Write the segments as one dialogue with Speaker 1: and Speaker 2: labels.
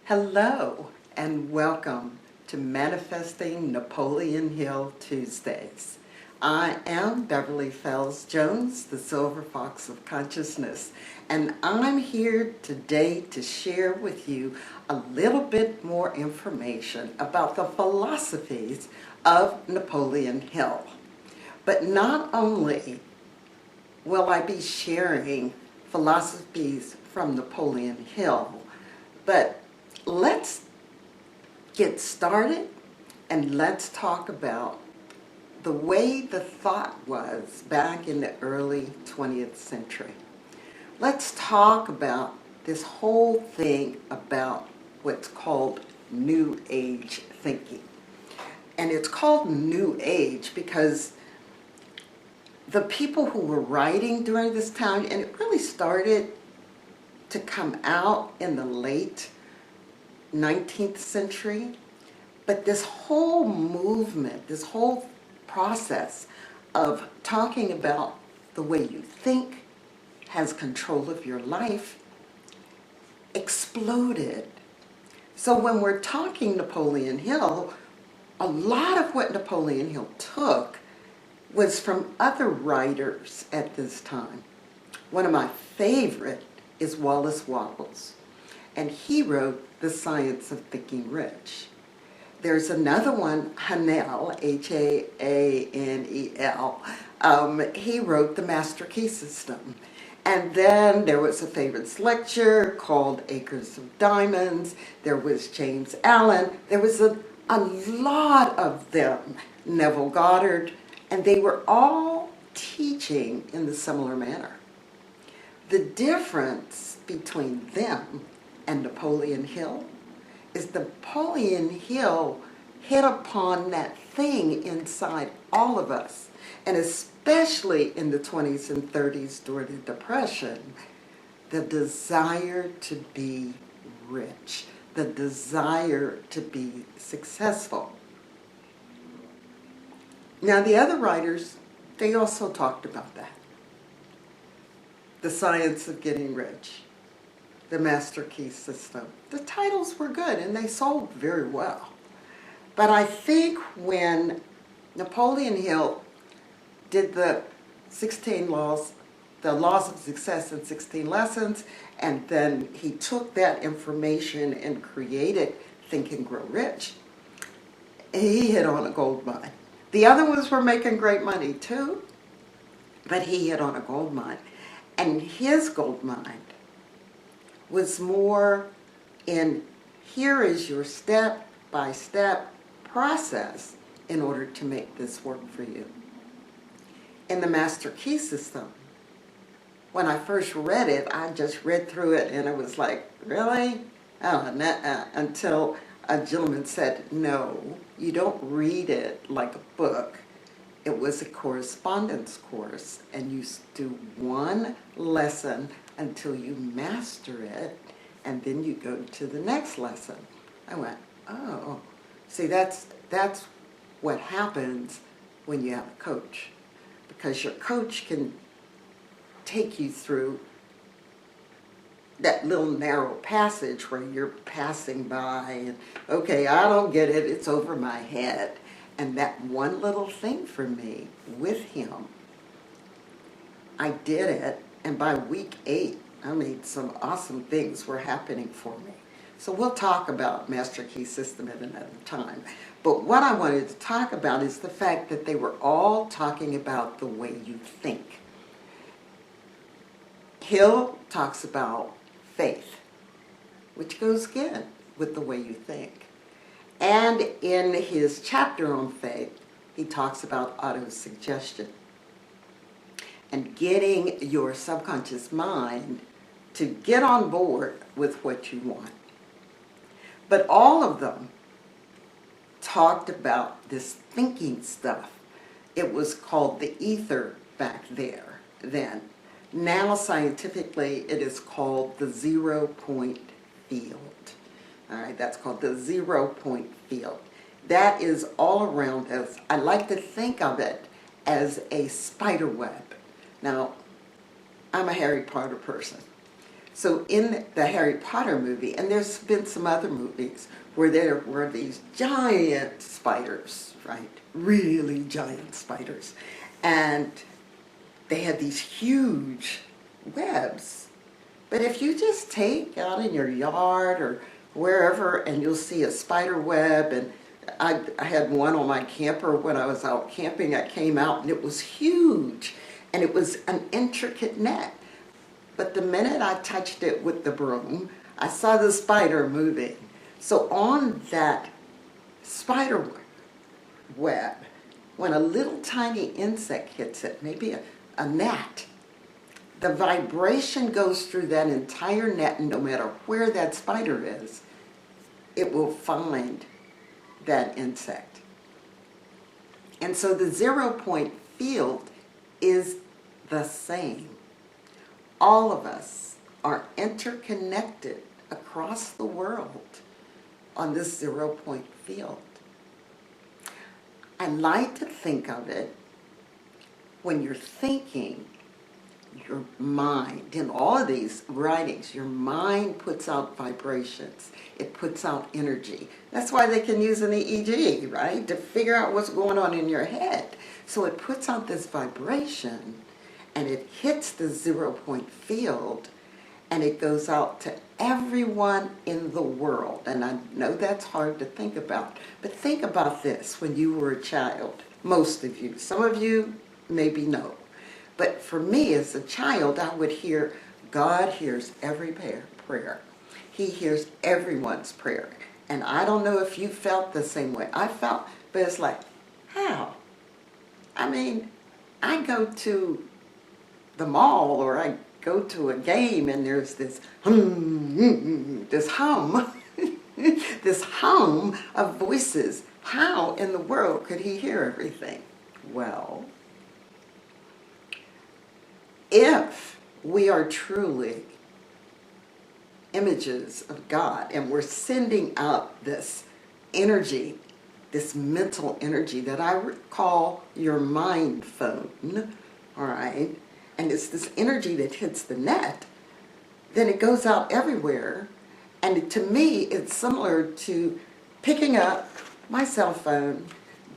Speaker 1: Hello and welcome to Manifesting Napoleon Hill Tuesdays. I am Beverly Jones, the Silver Fox of Consciousness, and I'm here today to share with you a little bit more information about the philosophies of Napoleon Hill. But not only will I be sharing philosophies from Napoleon Hill, but let's get started and let's talk about the way the thought was back in the early 20th century. Let's talk about this whole thing about what's called New Age thinking. And it's called New Age because the people who were writing during this time, and it really started to come out in the late 19th century, but this whole movement, this whole process of talking about the way you think has control of your life exploded. So when we're talking Napoleon Hill, a lot of what Napoleon Hill took was from other writers at this time. One of my favorite is Wallace Wattles, and he wrote The Science of Thinking Rich. There's another one, Hanel, H-A-N-E-L. He wrote The Master Key System. And then there was a famous lecture called Acres of Diamonds. There was James Allen. There was a lot of them, Neville Goddard, and they were all teaching in the similar manner. The difference between them and Napoleon Hill is Napoleon Hill hit upon that thing inside all of us, and especially in the 20s and 30s during the Depression, the desire to be rich, the desire to be successful. Now the other writers, they also talked about that. The Science of Getting Rich, The Master Key System. The titles were good and they sold very well. But I think when Napoleon Hill did the 16 laws, the laws of success in 16 lessons, and then he took that information and created Think and Grow Rich, he hit on a gold mine. The other ones were making great money too, but he hit on a gold mine. And his gold mine was more in, here is your step-by-step process in order to make this work for you. In the Master Key System, when I first read it, I just read through it and it was like, really? Oh, until a gentleman said, no, you don't read it like a book. It was a correspondence course, and you do one lesson until you master it, and then you go to the next lesson. I went, oh, see, that's what happens when you have a coach, because your coach can take you through that little narrow passage where you're passing by, and okay, I don't get it, it's over my head. And that one little thing for me with him, I did it, and by week 8, I mean, some awesome things were happening for me. So we'll talk about Master Key System at another time. But what I wanted to talk about is the fact that they were all talking about the way you think. Hill talks about faith, which goes again with the way you think. And in his chapter on faith, he talks about autosuggestion and getting your subconscious mind to get on board with what you want. But all of them talked about this thinking stuff. It was called the ether back then. Now scientifically it is called the 0 point field. All right, that's called the 0 point field. That is all around us. I like to think of it as a spider web. Now, I'm a Harry Potter person. So in the Harry Potter movie, and there's been some other movies where there were these giant spiders, right? Really giant spiders. And they had these huge webs. But if you just take out in your yard or wherever and you'll see a spider web, and I had one on my camper when I was out camping. I came out and it was huge and it was an intricate net. But the minute I touched it with the broom, I saw the spider moving. So on that spider web, when a little tiny insect hits it, maybe a gnat, the vibration goes through that entire net, and no matter where that spider is, it will find that insect. And so the 0 point field is the same. All of us are interconnected across the world on this 0 point field. I like to think of it when you're thinking, your mind, in all of these writings, your mind puts out vibrations. It puts out energy. That's why they can use an EEG, right? To figure out what's going on in your head. So it puts out this vibration and it hits the 0 point field and it goes out to everyone in the world. And I know that's hard to think about, but think about this when you were a child. Most of you, some of you maybe no. But for me as a child, I would hear, God hears every prayer. He hears everyone's prayer. And I don't know if you felt the same way. I felt, but it's like, how? I mean, I go to the mall or I go to a game and there's this this hum of voices. How in the world could he hear everything? Well, if we are truly images of God and we're sending out this energy, this mental energy that I would call your mind phone, all right, and it's this energy that hits the net, then it goes out everywhere. And to me, it's similar to picking up my cell phone,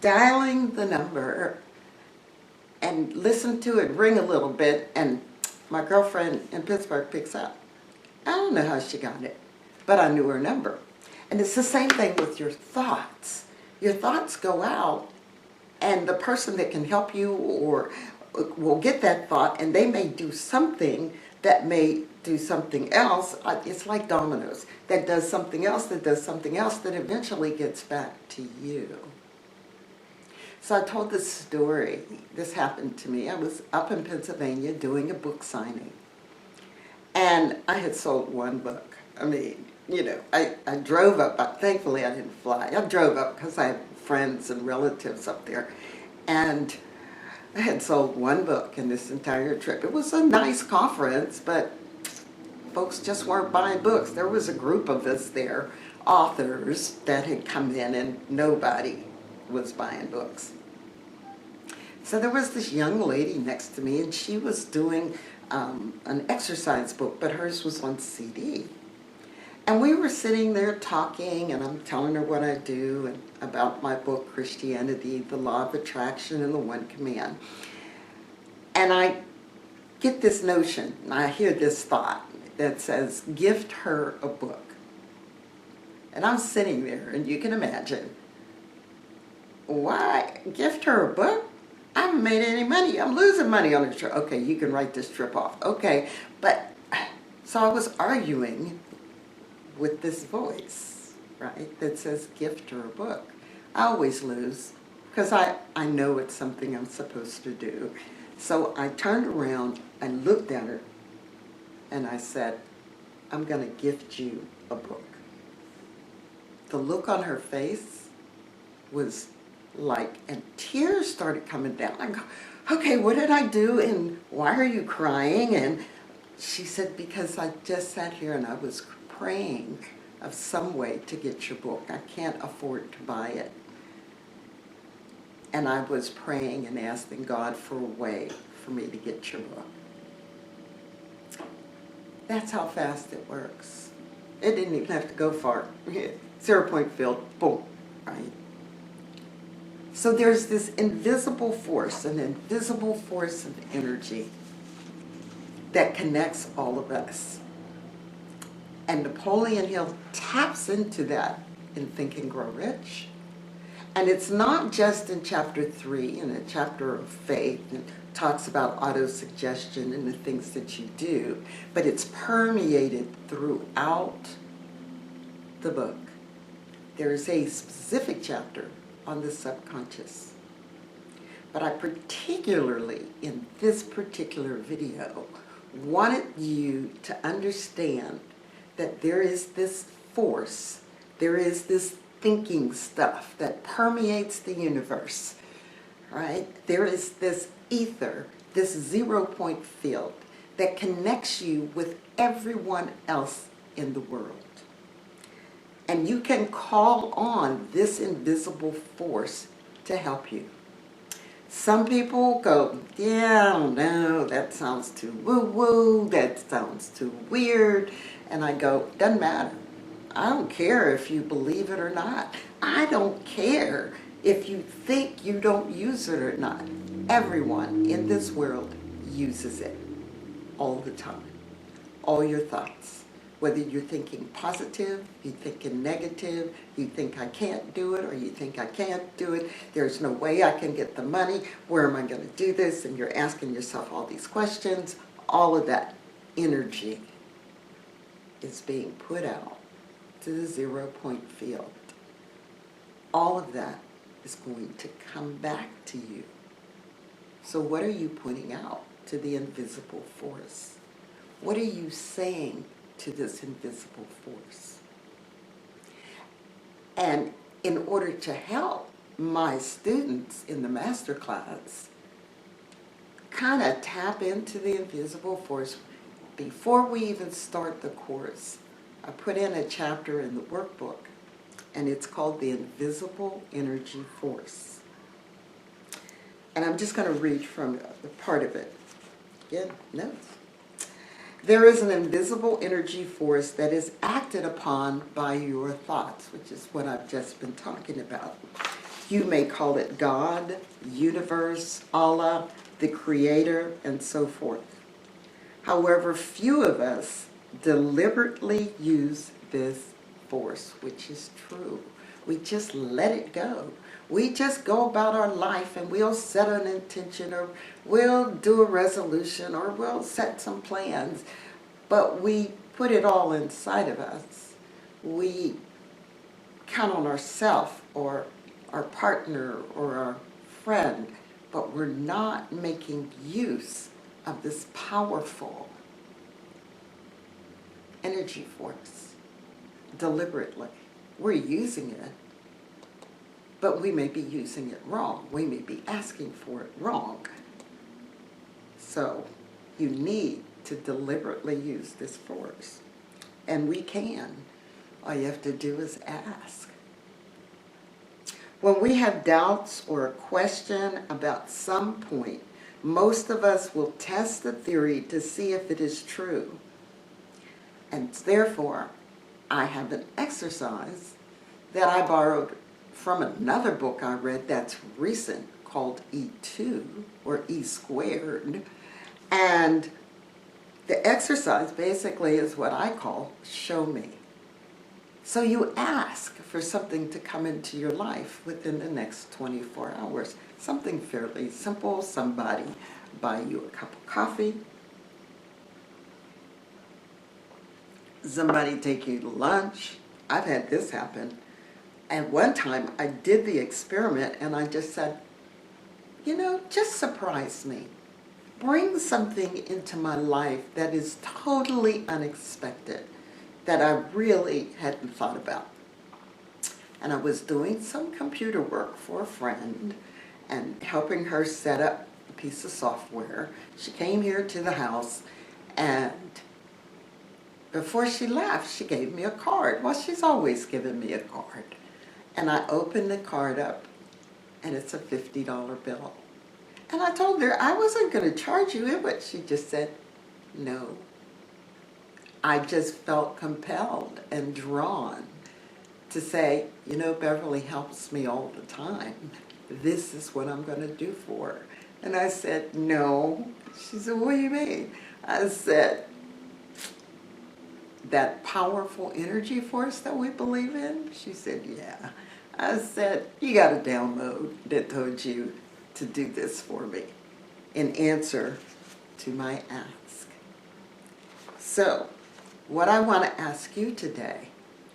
Speaker 1: dialing the number, and listen to it ring a little bit, and my girlfriend in Pittsburgh picks up. I don't know how she got it, but I knew her number. And it's the same thing with your thoughts. Your thoughts go out, and the person that can help you or will get that thought, and they may do something that may do something else. It's like dominoes. That does something else, that does something else, that eventually gets back to you. So I told this story. This happened to me. I was up in Pennsylvania doing a book signing. And I had sold one book. I mean, you know, I drove up. Thankfully, I didn't fly. I drove up because I had friends and relatives up there. And I had sold one book in this entire trip. It was a nice conference, but folks just weren't buying books. There was a group of us there, authors, that had come in, and nobody was buying books. So there was this young lady next to me, and she was doing an exercise book, but hers was on CD. And we were sitting there talking, and I'm telling her what I do and about my book, Christianity, the Law of Attraction, and the One Command. And I get this notion, and I hear this thought that says, gift her a book. And I'm sitting there, and you can imagine, why gift her a book? I haven't made any money. I'm losing money on this trip. Okay, you can write this trip off. Okay, but so I was arguing with this voice, right, that says gift her a book. I always lose because I know it's something I'm supposed to do. So I turned around and looked at her and I said, I'm going to gift you a book. The look on her face was like, and tears started coming down. I go, okay, what did I do and why are you crying? And she said, because I just sat here and I was praying of some way to get your book. I can't afford to buy it. And I was praying and asking God for a way for me to get your book. That's how fast it works. It didn't even have to go far. 0-point field, boom, right? So there's this invisible force, an invisible force of energy that connects all of us. And Napoleon Hill taps into that in Think and Grow Rich. And it's not just in chapter 3, in a chapter of faith, and talks about autosuggestion and the things that you do, but it's permeated throughout the book. There's a specific chapter on the subconscious. But I particularly, in this particular video, wanted you to understand that there is this force, there is this thinking stuff that permeates the universe, right? There is this ether, this 0-point field that connects you with everyone else in the world. And you can call on this invisible force to help you. Some people go, yeah, I don't know, that sounds too woo-woo, that sounds too weird. And I go, doesn't matter. I don't care if you believe it or not. I don't care if you think you don't use it or not. Everyone in this world uses it all the time. All your thoughts. Whether you're thinking positive, you're thinking negative, you think I can't do it, or you think I can't do it, there's no way I can get the money, where am I going to do this? And you're asking yourself all these questions. All of that energy is being put out to the 0-point field. All of that is going to come back to you. So what are you putting out to the invisible force? What are you saying to this invisible force? And in order to help my students in the master class kind of tap into the invisible force, before we even start the course, I put in a chapter in the workbook, and it's called the Invisible Energy Force. And I'm just going to read from the part of it. Again, notes. There is an invisible energy force that is acted upon by your thoughts, which is what I've just been talking about. You may call it God, universe, Allah, the creator, and so forth. However, few of us deliberately use this force, which is true. We just let it go. We just go about our life and we'll set an intention, or we'll do a resolution, or we'll set some plans, but we put it all inside of us. We count on ourselves or our partner or our friend, but we're not making use of this powerful energy force deliberately. We're using it, but we may be using it wrong. We may be asking for it wrong. So you need to deliberately use this force. And we can. All you have to do is ask. When we have doubts or a question about some point, most of us will test the theory to see if it is true. And therefore, I have an exercise that I borrowed from another book I read that's recent called E2, or E squared. And the exercise basically is what I call show me. So you ask for something to come into your life within the next 24 hours. Something fairly simple. Somebody buy you a cup of coffee. Somebody take you to lunch. I've had this happen. And one time I did the experiment and I just said, you know, just surprise me. Bring something into my life that is totally unexpected, that I really hadn't thought about. And I was doing some computer work for a friend and helping her set up a piece of software. She came here to the house, and before she left, she gave me a card. Well, she's always given me a card. And I opened the card up, and it's a $50 bill. And I told her I wasn't going to charge you it, but she just said, no, I just felt compelled and drawn to say, you know, Beverly helps me all the time. This is what I'm going to do for her. And I said, no. She said, what do you mean? I said, that powerful energy force that we believe in? She said, yeah. I said, you got a download that told you to do this for me in answer to my ask. So, what I want to ask you today,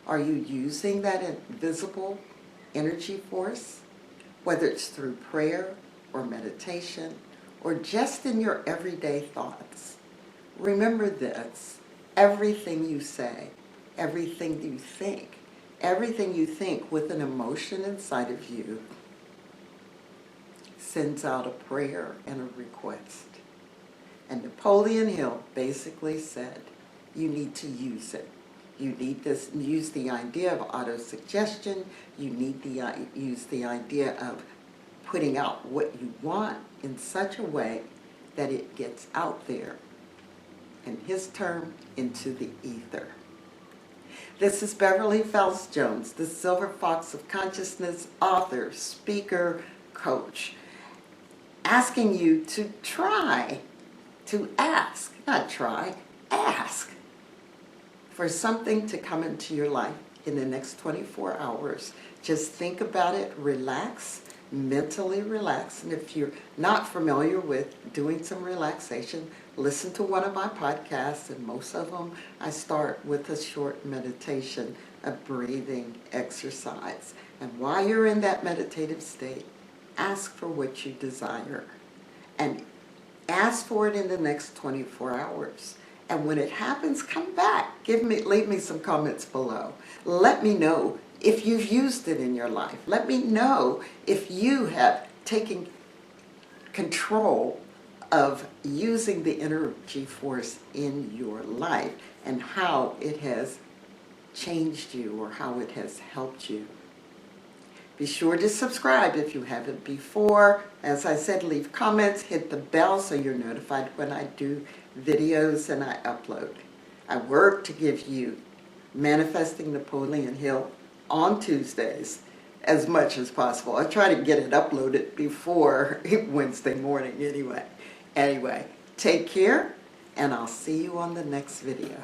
Speaker 1: are you using that invisible energy force? Whether it's through prayer or meditation or just in your everyday thoughts. Remember this, everything you say, everything you think with an emotion inside of you sends out a prayer and a request. And Napoleon Hill basically said, you need to use it. You need to use the idea of autosuggestion. You need to use the idea of putting out what you want in such a way that it gets out there, in his term, into the ether. This is Beverly Fells Jones, the Silver Fox of Consciousness, author, speaker, coach, asking you to try to ask, not try, ask for something to come into your life in the next 24 hours. Just think about it, relax, mentally relax. And if you're not familiar with doing some relaxation, listen to one of my podcasts, and most of them I start with a short meditation, a breathing exercise. And while you're in that meditative state, ask for what you desire. And ask for it in the next 24 hours. And when it happens, come back. Leave me some comments below. Let me know if you've used it in your life. Let me know if you have taken control of using the energy force in your life and how it has changed you or how it has helped you. Be sure to subscribe if you haven't before. As I said, leave comments, hit the bell so you're notified when I do videos and I upload. I work to give you Manifesting Napoleon Hill on Tuesdays as much as possible. I try to get it uploaded before Wednesday morning anyway. Anyway, take care, and I'll see you on the next video.